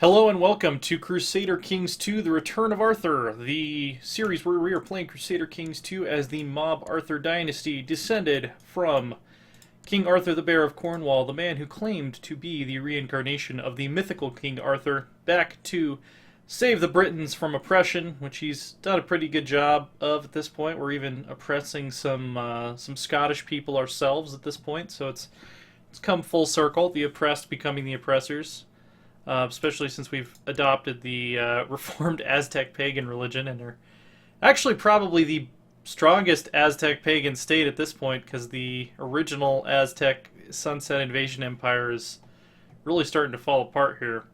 Hello and welcome to Crusader Kings 2, The Return of Arthur, the series where we are playing Crusader Kings 2 as the Mob Arthur dynasty descended from King Arthur the Bear of Cornwall, the man who claimed to be the reincarnation of the mythical King Arthur, back to save the Britons from oppression, which he's done a pretty good job of at this point. We're even oppressing some Scottish people ourselves at this point, so it's come full circle, the oppressed becoming the oppressors. Especially since we've adopted the reformed Aztec pagan religion and are actually probably the strongest Aztec pagan state at this point, because the original Aztec Sunset Invasion Empire is really starting to fall apart here.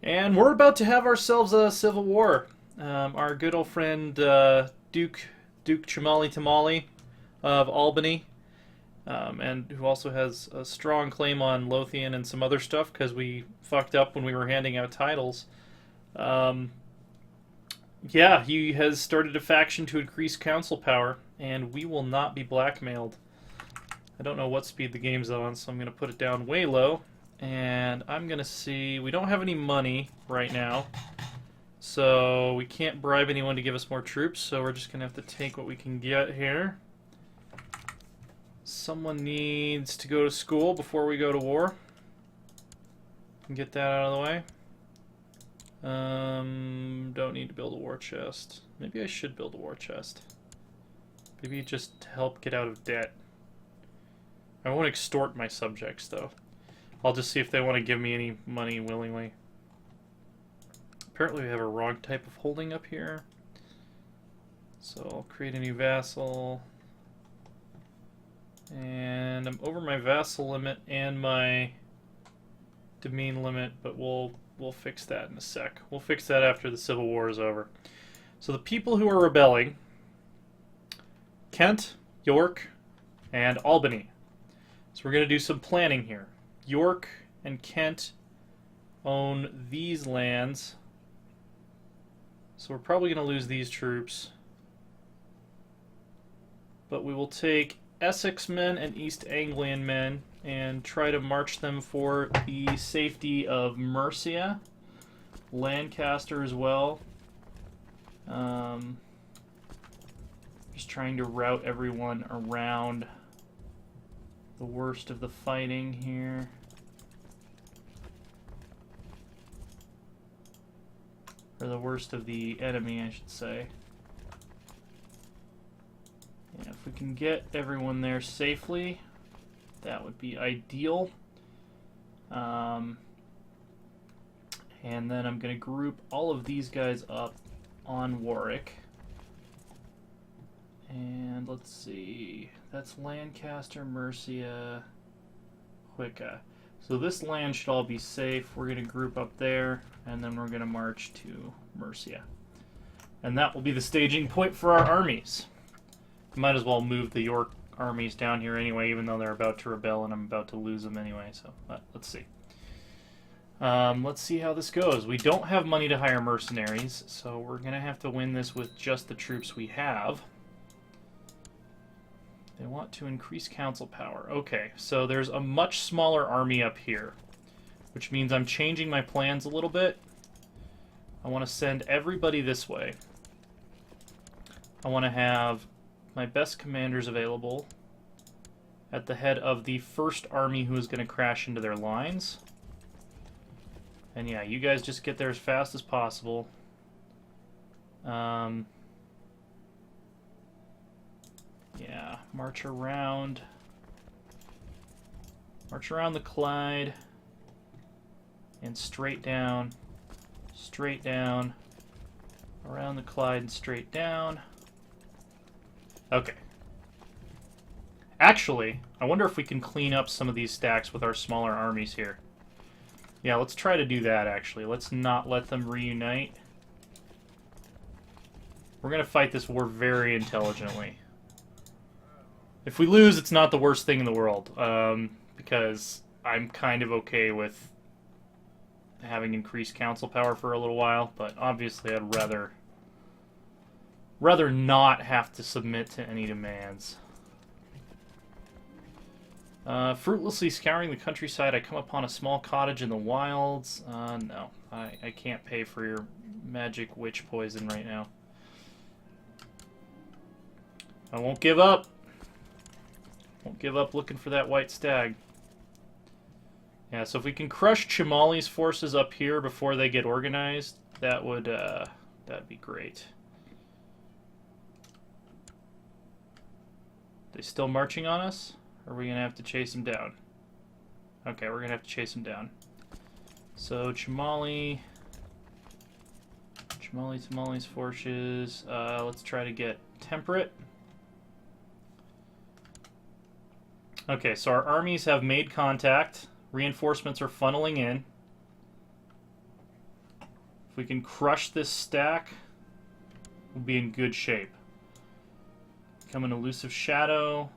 And we're about to have ourselves a civil war. Our good old friend Duke Chamali Tamali of Albany, and who also has a strong claim on Lothian and some other stuff because we fucked up when we were handing out titles. Yeah, he has started a faction to increase council power, and we will not be blackmailed. I don't know what speed the game's on, so I'm going to put it down way low. And I'm going to see... We don't have any money right now, so we can't bribe anyone to give us more troops, so we're just going to have to take what we can get here. Someone needs to go to school before we go to war. Get that out of the way. Don't need to build a war chest. Maybe I should build a war chest. Maybe just to help get out of debt. I won't extort my subjects, though. I'll just see if they want to give me any money willingly. Apparently we have a wrong type of holding up here. So I'll create a new vassal. And I'm over my vassal limit and my domain limit, but we'll fix that in a sec. We'll fix that after the Civil War is over. So the people who are rebelling: Kent, York, and Albany. So we're going to do some planning here. York and Kent own these lands, so we're probably going to lose these troops. But we will take Essex men and East Anglian men and try to march them for the safety of Mercia, Lancaster as well. Just trying to route everyone around the worst of the fighting here. Or the worst of the enemy, I should say. Yeah, if we can get everyone there safely, that would be ideal. And then I'm going to group all of these guys up on Warwick. And let's see, that's Lancaster, Mercia, Wicca. So this land should all be safe. We're going to group up there, and then we're going to march to Mercia. And that will be the staging point for our armies. Might as well move the York armies down here anyway, even though they're about to rebel and I'm about to lose them anyway. So let's see. Let's see how this goes. We don't have money to hire mercenaries, so we're going to have to win this with just the troops we have. They want to increase council power. Okay, so there's a much smaller army up here, which means I'm changing my plans a little bit. I want to send everybody this way. I want to have my best commanders available at the head of the first army who is going to crash into their lines. And yeah, you guys just get there as fast as possible. Yeah, march around the Clyde and straight down, around the Clyde and straight down. Okay. Actually, I wonder if we can clean up some of these stacks with our smaller armies here. Yeah, let's try to do that, actually. Let's not let them reunite. We're going to fight this war very intelligently. If we lose, it's not the worst thing in the world, because I'm kind of okay with having increased council power for a little while, but obviously I'd rather not have to submit to any demands. Fruitlessly scouring the countryside, I come upon a small cottage in the wilds. No, I can't pay for your magic witch poison right now. I won't give up. Won't give up looking for that white stag. Yeah, so if we can crush Chimali's forces up here before they get organized, that would that'd be great. They still marching on us? Or are we gonna have to chase them down? Okay, we're gonna have to chase them down. So Chimali's forces. Let's try to get temperate. Okay, so our armies have made contact. Reinforcements are funneling in. If we can crush this stack, we'll be in good shape. Become an elusive shadow.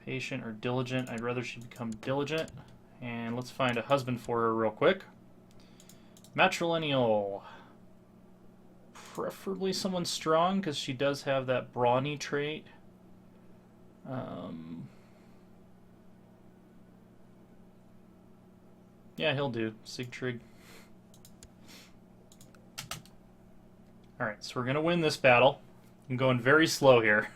Patient or diligent. I'd rather she become diligent. And let's find a husband for her real quick. Matrilineal. Preferably someone strong, because she does have that brawny trait. Yeah, he'll do. Sigtrig. Alright, so we're going to win this battle. I'm going very slow here.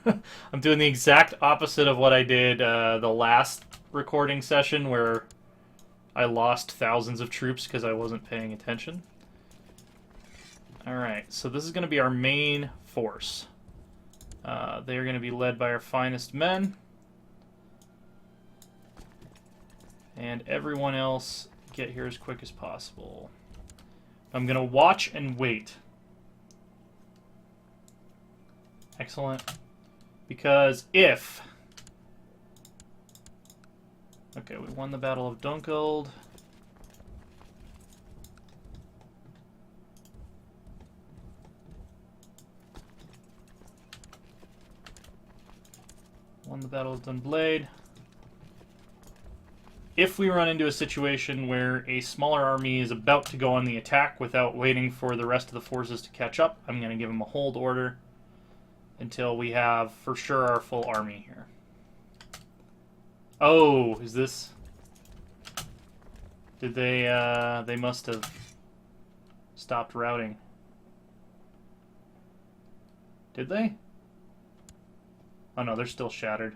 I'm doing the exact opposite of what I did the last recording session, where I lost thousands of troops because I wasn't paying attention. Alright, so this is going to be our main force. They are going to be led by our finest men. And everyone else get here as quick as possible. I'm going to watch and wait. Excellent. Because if... Okay, we won the Battle of Dunkeld. Won the Battle of Dunblade. If we run into a situation where a smaller army is about to go on the attack without waiting for the rest of the forces to catch up, I'm going to give them a hold order until we have, for sure, our full army here. Oh, is this... Did they must have stopped routing. Did they? Oh no, they're still shattered.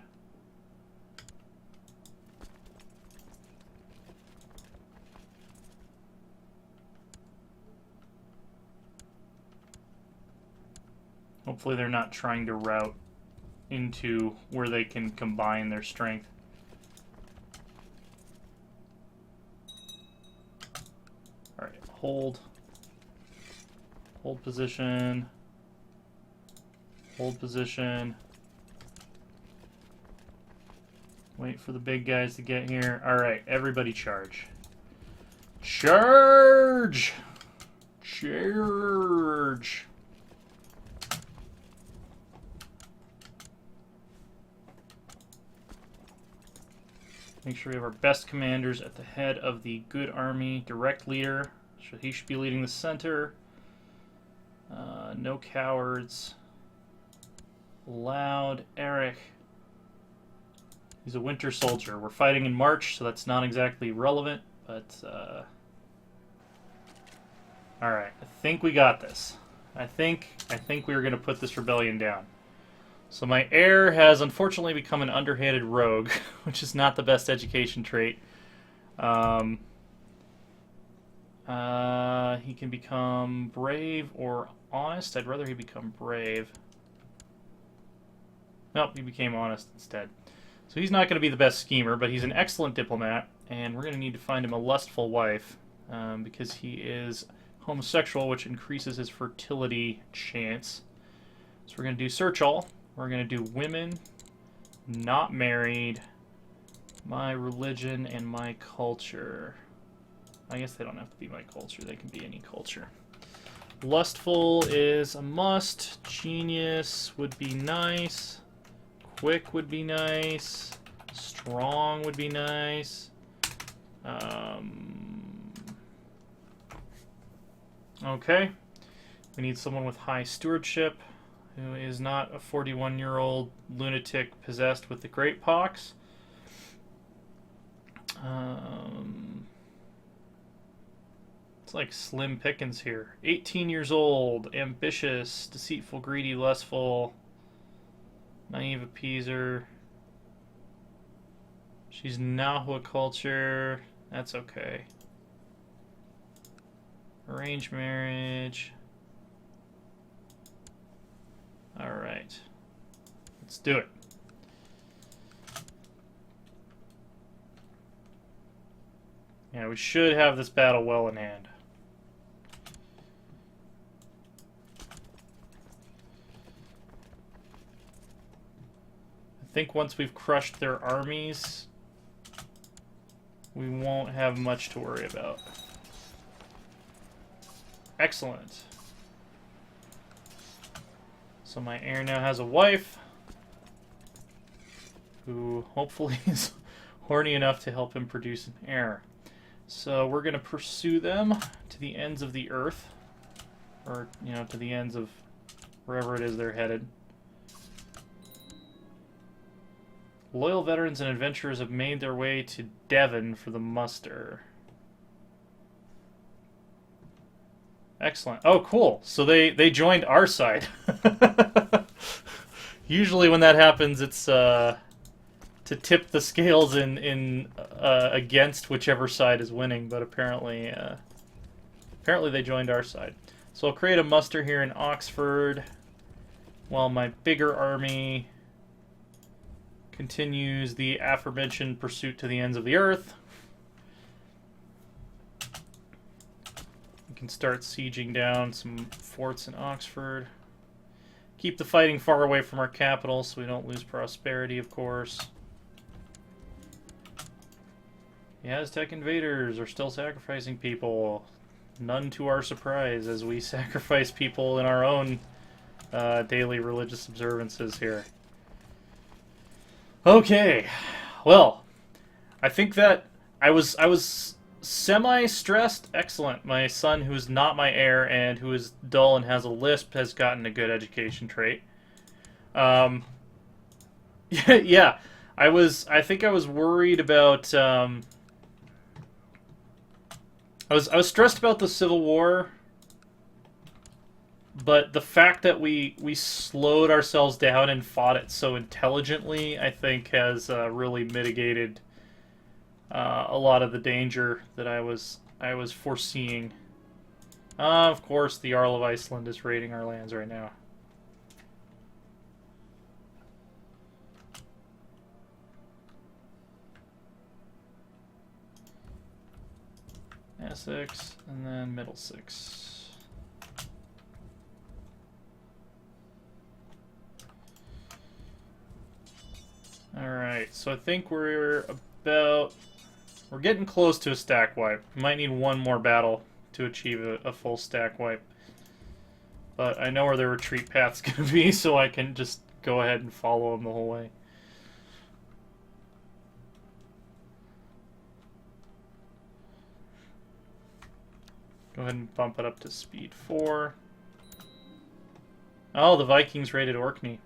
Hopefully they're not trying to route into where they can combine their strength. Alright, hold. Hold position. Hold position. Wait for the big guys to get here. Alright, everybody charge. Charge! Charge! Make sure we have our best commanders at the head of the good army. Direct leader. So he should be leading the center. No cowards. Loud. Eric. He's a winter soldier. We're fighting in March, so that's not exactly relevant, but... Alright, I think we got this. I think we were going to put this rebellion down. So my heir has unfortunately become an underhanded rogue, which is not the best education trait. He can become brave or honest. I'd rather he become brave. Nope, he became honest instead. So he's not going to be the best schemer, but he's an excellent diplomat, and we're going to need to find him a lustful wife, because he is homosexual, which increases his fertility chance. So we're going to do search all. We're going to do women, not married, my religion, and my culture. I guess they don't have to be my culture. They can be any culture. Lustful is a must. Genius would be nice. Quick would be nice. Strong would be nice. Okay. We need someone with high stewardship. who is not a 41-year-old lunatic possessed with the great pox. It's like slim pickings here. 18 years old, ambitious, deceitful, greedy, lustful, naive appeaser. She's Nahua culture. That's okay. Arranged marriage. Alright. Let's do it. Yeah, we should have this battle well in hand. I think once we've crushed their armies, we won't have much to worry about. Excellent. So my heir now has a wife who hopefully is horny enough to help him produce an heir. So we're going to pursue them to the ends of the earth, or, you know, to the ends of wherever it is they're headed. Loyal veterans and adventurers have made their way to Devon for the muster. Excellent. Oh, cool. So they joined our side. Usually when that happens, it's to tip the scales in against whichever side is winning. But apparently they joined our side. So I'll create a muster here in Oxford, while my bigger army continues the aforementioned pursuit to the ends of the earth. We can start sieging down some forts in Oxford. Keep the fighting far away from our capital so we don't lose prosperity, of course. The Aztec invaders are still sacrificing people. None to our surprise, as we sacrifice people in our own daily religious observances here. Okay, well, I think that I was semi-stressed. Excellent. My son, who is not my heir and who is dull and has a lisp, has gotten a good education trait. Yeah, I think I was worried about. I was stressed about the Civil War. But the fact that we slowed ourselves down and fought it so intelligently, I think, has really mitigated a lot of the danger that I was foreseeing. Of course, the Jarl of Iceland is raiding our lands right now. Essex, and then Middlesex. Alright, so I think we're getting close to a stack wipe. We might need one more battle to achieve a full stack wipe. But I know where their retreat path's going to be, so I can just go ahead and follow them the whole way. Go ahead and bump it up to speed 4. Oh, the Vikings raided Orkney.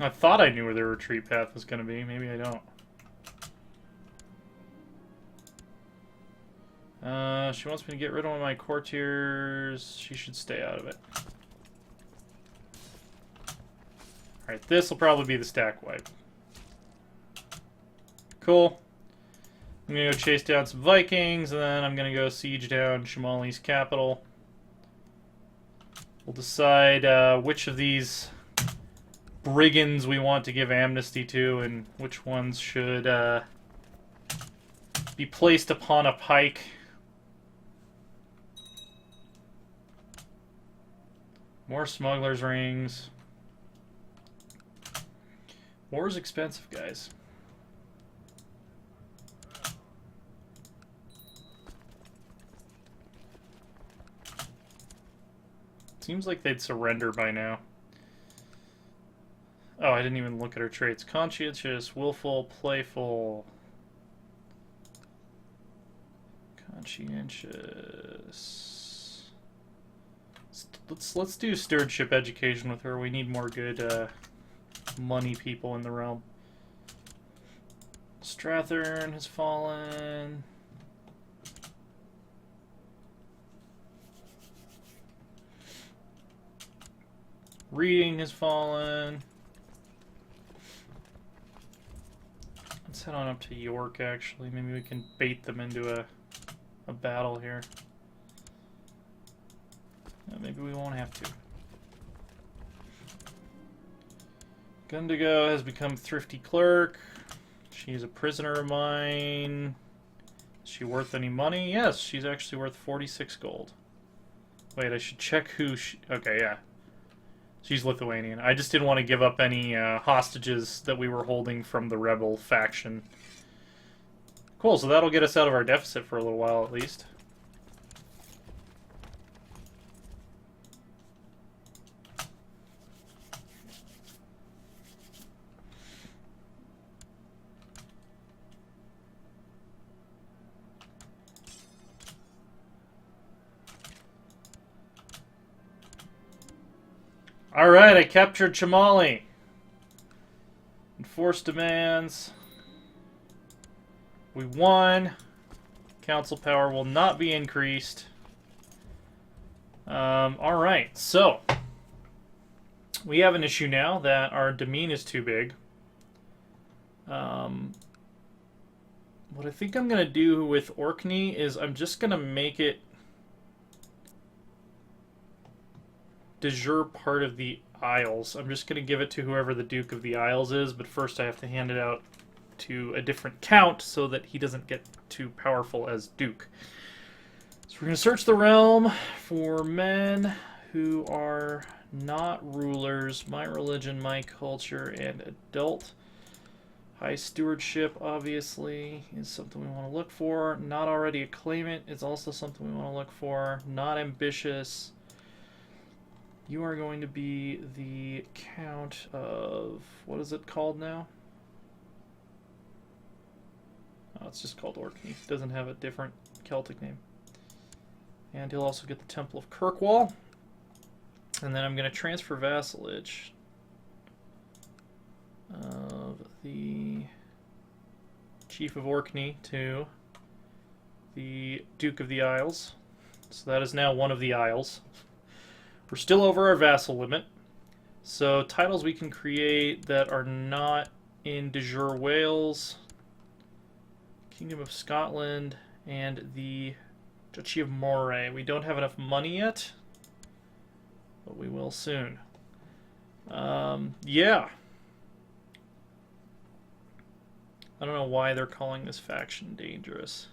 I thought I knew where their retreat path was going to be. Maybe I don't. She wants me to get rid of one of my courtiers. She should stay out of it. Alright, this will probably be the stack wipe. Cool. I'm going to go chase down some Vikings, and then I'm going to go siege down Shamali's capital. We'll decide which of these brigands we want to give amnesty to, and which ones should be placed upon a pike. More smugglers' rings. War is expensive, guys. Seems like they'd surrender by now. Oh, I didn't even look at her traits. Conscientious, willful, playful. Conscientious. let's do stewardship education with her. We need more good money people in the realm. Strathern has fallen. Reading has fallen. Let's head on up to York, actually. Maybe we can bait them into a battle here. Maybe we won't have to. Gundigo has become Thrifty Clerk. She's a prisoner of mine. Is she worth any money? Yes, she's actually worth 46 gold. Wait, I should check who she... Okay, yeah. She's Lithuanian. I just didn't want to give up any hostages that we were holding from the rebel faction. Cool, so that'll get us out of our deficit for a little while at least. Alright, I captured Chamali. Enforced demands. We won. Council power will not be increased. Alright, so we have an issue now that our demesne is too big. What I think I'm going to do with Orkney is I'm just going to make it de jure part of the Isles. I'm just going to give it to whoever the Duke of the Isles is, but first I have to hand it out to a different count so that he doesn't get too powerful as Duke. So we're going to search the realm for men who are not rulers, my religion, my culture, and adult. High stewardship, obviously, is something we want to look for. Not already a claimant is also something we want to look for. Not ambitious. You are going to be the count of... What is it called now? Oh, it's just called Orkney. It doesn't have a different Celtic name. And he'll also get the Temple of Kirkwall. And then I'm going to transfer vassalage of the Chief of Orkney to the Duke of the Isles. So that is now one of the Isles. We're still over our vassal limit. So titles we can create that are not in de jure Wales, Kingdom of Scotland, and the Duchy of Moray. We don't have enough money yet, but we will soon. Yeah. I don't know why they're calling this faction dangerous.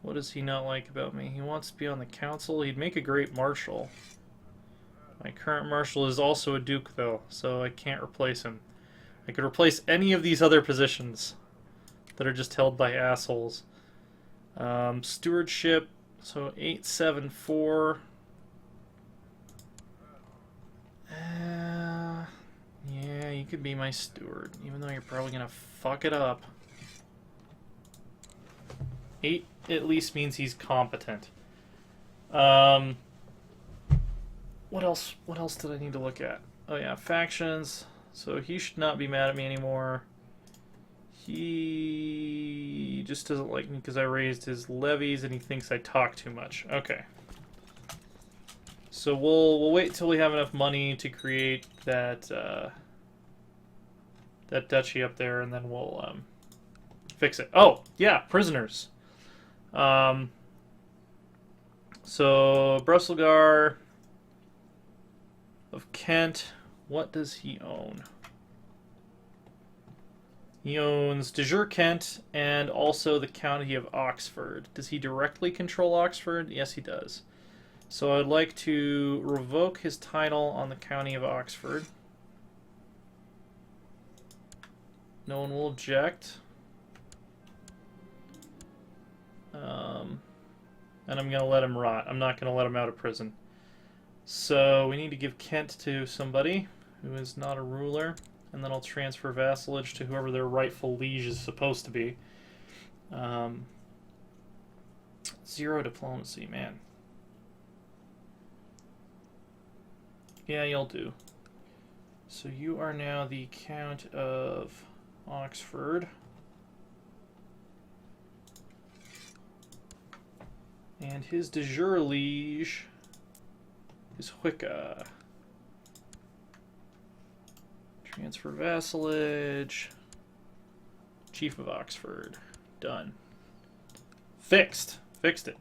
What does he not like about me? He wants to be on the council. He'd make a great marshal. My current marshal is also a duke, though, so I can't replace him. I could replace any of these other positions that are just held by assholes. Stewardship, so 874. Yeah, you could be my steward, even though you're probably gonna fuck it up. 8 at least means he's competent. What else did I need to look at? Oh yeah, factions. So he should not be mad at me anymore. He just doesn't like me because I raised his levies and he thinks I talk too much. Okay. So we'll wait till we have enough money to create that that duchy up there, and then we'll fix it. Oh yeah, prisoners. So Brusselgar of Kent, what does he own? He owns de jure Kent and also the county of Oxford. Does he directly control Oxford? Yes, he does. So I'd like to revoke his title on the county of Oxford. No one will object. And I'm going to let him rot. I'm not going to let him out of prison. So we need to give Kent to somebody who is not a ruler. And then I'll transfer vassalage to whoever their rightful liege is supposed to be. 0 diplomacy, man. Yeah, you'll do. So you are now the Count of Oxford. And his de jure liege is Wicca. Transfer vassalage. Chief of Oxford. Done. Fixed. Fixed it.